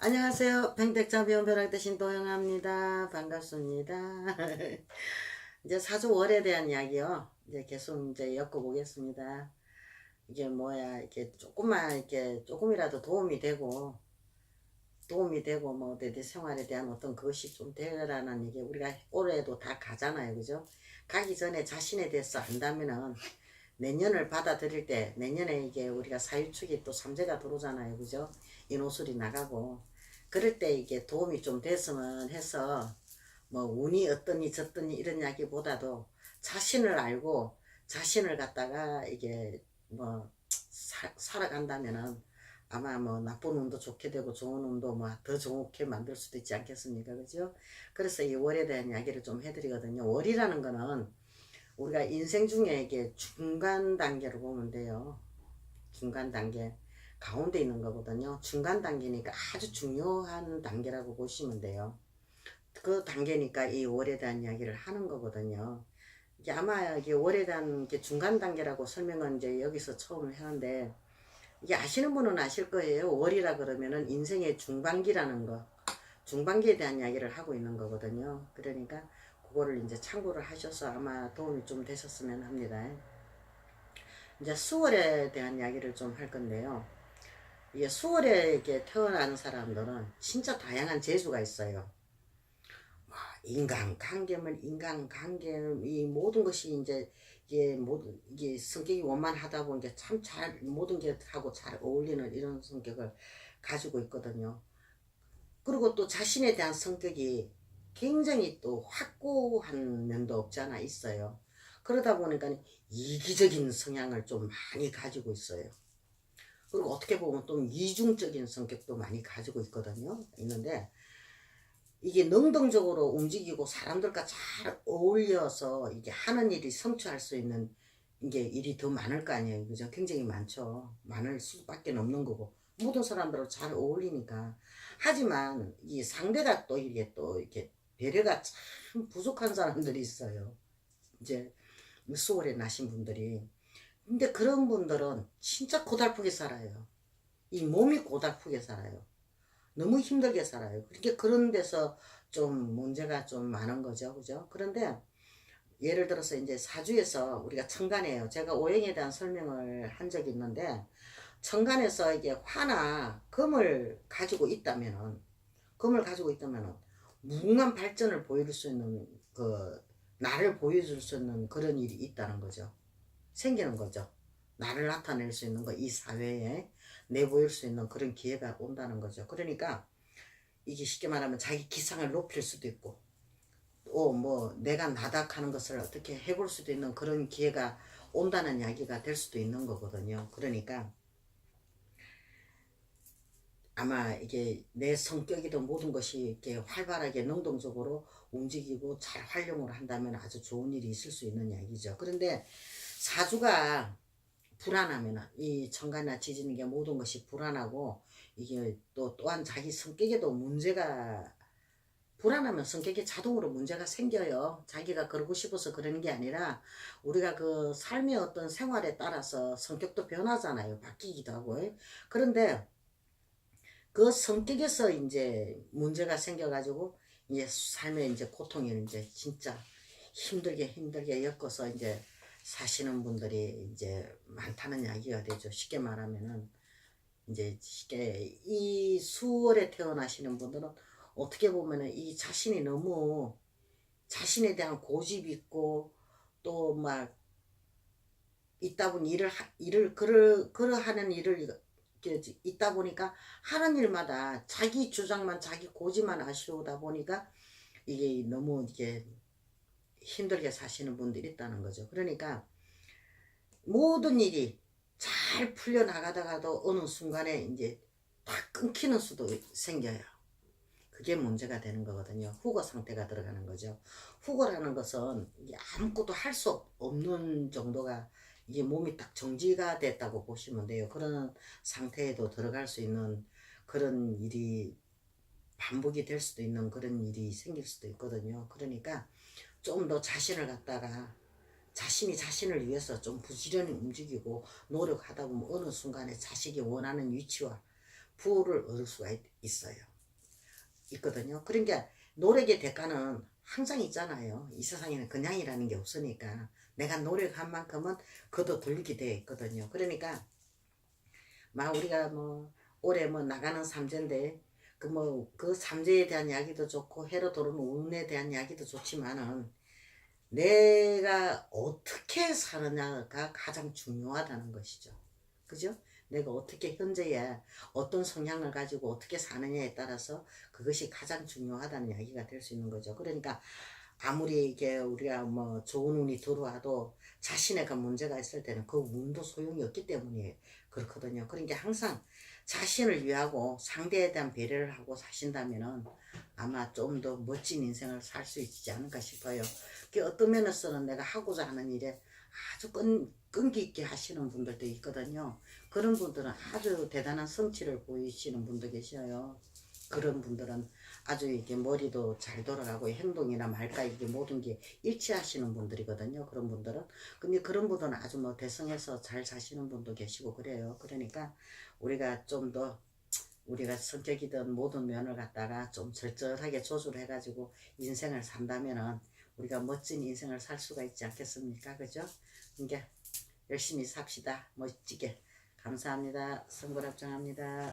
안녕하세요. 평택자 비원벼락 대신 도영합니다. 반갑습니다. 이제 사주월에 대한 이야기요. 이제 계속 이제 엮어보겠습니다. 이게 뭐야, 이렇게 조금만, 이렇게 조금이라도 도움이 되고, 뭐, 내 생활에 대한 어떤 것이 좀 되라는 얘기, 우리가 올해도 다 가잖아요. 그죠? 가기 전에 자신에 대해서 안다면은, 내년을 받아들일 때, 내년에 이게 우리가 사유축이 또 삼재가 들어오잖아요. 그죠? 인호술이 나가고. 그럴 때 이게 도움이 좀 됐으면 해서, 뭐, 운이 어떠니 저떠니 이런 이야기보다도 자신을 알고, 자신을 갖다가 이게 뭐, 살아간다면은, 아마 뭐 나쁜 운도 좋게 되고 좋은 운도 뭐 더 좋게 만들 수도 있지 않겠습니까? 그죠? 그래서 이 월에 대한 이야기를 좀 해드리거든요. 월이라는 거는 우리가 인생 중에 이게 중간 단계로 보면 돼요. 중간 단계. 가운데 있는 거거든요. 중간 단계니까 아주 중요한 단계라고 보시면 돼요. 그 단계니까 이 월에 대한 이야기를 하는 거거든요. 이게 아마 이게 월에 대한 게 중간 단계라고 설명은 이제 여기서 처음 하는데, 이게 아시는 분은 아실 거예요. 월이라 그러면은 인생의 중반기라는 거, 중반기에 대한 이야기를 하고 있는 거거든요. 그러니까 그거를 이제 참고를 하셔서 아마 도움이 좀 되셨으면 합니다. 이제 수월에 대한 이야기를 좀 할 건데요. 이게 수월에 이렇게 태어난 사람들은 진짜 다양한 재주가 있어요. 인간관계면 인간관계, 이 모든 것이 이제 이게 모든 이게 성격이 원만하다 보니까 참 잘 모든 게 하고 잘 어울리는 이런 성격을 가지고 있거든요. 그리고 또 자신에 대한 성격이 굉장히 또 확고한 면도 없지 않아 있어요. 그러다 보니까 이기적인 성향을 좀 많이 가지고 있어요. 그리고 어떻게 보면 또 이중적인 성격도 많이 가지고 있거든요. 있는데 이게 능동적으로 움직이고 사람들과 잘 어울려서 이게 하는 일이 성취할 수 있는 이게 일이 더 많을 거 아니에요. 그죠? 굉장히 많죠. 많을 수밖에 없는 거고. 모든 사람들하고 잘 어울리니까. 하지만 이 상대가 또 이게 또 이렇게 배려가 참 부족한 사람들이 있어요. 이제 수월에 나신 분들이. 근데 그런 분들은 진짜 고달프게 살아요. 이 몸이 고달프게 살아요. 너무 힘들게 살아요. 그렇게 그런 데서 좀 문제가 좀 많은 거죠. 그죠? 그런데 예를 들어서 이제 사주에서 우리가 천간에요. 제가 오행에 대한 설명을 한 적이 있는데, 천간에서 이게 화나 금을 가지고 있다면은 무궁한 발전을 보여줄 수 있는 그 나를 보여줄 수 있는 그런 일이 있다는 거죠. 생기는 거죠. 나를 나타낼 수 있는 거, 이 사회에 내보일 수 있는 그런 기회가 온다는 거죠. 그러니까 이게 쉽게 말하면 자기 기상을 높일 수도 있고, 또 뭐 내가 나닥하는 것을 어떻게 해볼 수도 있는 그런 기회가 온다는 이야기가 될 수도 있는 거거든요. 그러니까 아마 이게 내 성격이든 모든 것이 이렇게 활발하게 능동적으로 움직이고 잘 활용을 한다면 아주 좋은 일이 있을 수 있는 이야기죠. 그런데 사주가 불안하면 이 천간이나 지지는 게 모든 것이 불안하고, 이게 또 또한 자기 성격에도 문제가, 불안하면 성격에 자동으로 문제가 생겨요. 자기가 그러고 싶어서 그러는 게 아니라 우리가 그 삶의 어떤 생활에 따라서 성격도 변하잖아요. 바뀌기도 하고. 그런데 그 성격에서 이제 문제가 생겨가지고 이제 삶의 이제 고통을 이제 진짜 힘들게 엮어서 이제 사시는 분들이 이제 많다는 이야기가 되죠. 쉽게 말하면은 이제 쉽게 이 수월에 태어나시는 분들은 어떻게 보면은 이 자신이 너무 자신에 대한 고집이 있고, 또 막 있다 보니 일을 그러하는 일을 이렇게 있다 보니까 하는 일마다 자기 주장만 자기 고집만 아쉬우다 보니까 이게 너무 이게 힘들게 사시는 분들이 있다는 거죠. 그러니까 모든 일이 잘 풀려나가다가도 어느 순간에 이제 딱 끊기는 수도 생겨요. 그게 문제가 되는 거거든요. 후거 상태가 들어가는 거죠. 후거라는 것은 이게 아무것도 할 수 없는 정도가, 이게 몸이 딱 정지가 됐다고 보시면 돼요. 그런 상태에도 들어갈 수 있는 그런 일이 반복이 될 수도 있는 그런 일이 생길 수도 있거든요. 그러니까 좀 더 자신을 갖다가 자신이 자신을 위해서 좀 부지런히 움직이고 노력하다 보면 어느 순간에 자식이 원하는 위치와 부를 얻을 수가 있어요. 있거든요. 그러니까 노력의 대가는 항상 있잖아요. 이 세상에는 그냥이라는 게 없으니까 내가 노력한 만큼은 거둬들이게 되어 있거든요. 그러니까 막 우리가 뭐 올해 뭐 나가는 삼재인데 그 삼재에 대한 이야기도 좋고 해로 들어오는 운에 대한 이야기도 좋지만은 내가 어떻게 사느냐가 가장 중요하다는 것이죠. 그죠? 내가 어떻게 현재에 어떤 성향을 가지고 어떻게 사느냐에 따라서 그것이 가장 중요하다는 이야기가 될 수 있는 거죠. 그러니까 아무리 이게 우리가 뭐 좋은 운이 들어와도 자신의 그 문제가 있을 때는 그 운도 소용이 없기 때문에 그렇거든요. 그러니까 항상 자신을 위하고 상대에 대한 배려를 하고 사신다면은 아마 좀 더 멋진 인생을 살 수 있지 않을까 싶어요. 그 어떤 면에서는 내가 하고자 하는 일에 아주 끈기 있게 하시는 분들도 있거든요. 그런 분들은 아주 대단한 성취를 보이시는 분도 계셔요. 그런 분들은 아주 이게 머리도 잘 돌아가고 행동이나 말까 이게 모든 게 일치하시는 분들이거든요. 그런 분들은. 근데 그런 분들은 아주 뭐 대성해서 잘 사시는 분도 계시고 그래요. 그러니까 우리가 좀 더 우리가 성격이든 모든 면을 갖다가 좀 절절하게 조절해 가지고 인생을 산다면은 우리가 멋진 인생을 살 수가 있지 않겠습니까? 그죠? 그러니까 열심히 삽시다. 멋지게. 감사합니다. 선거랍장합니다.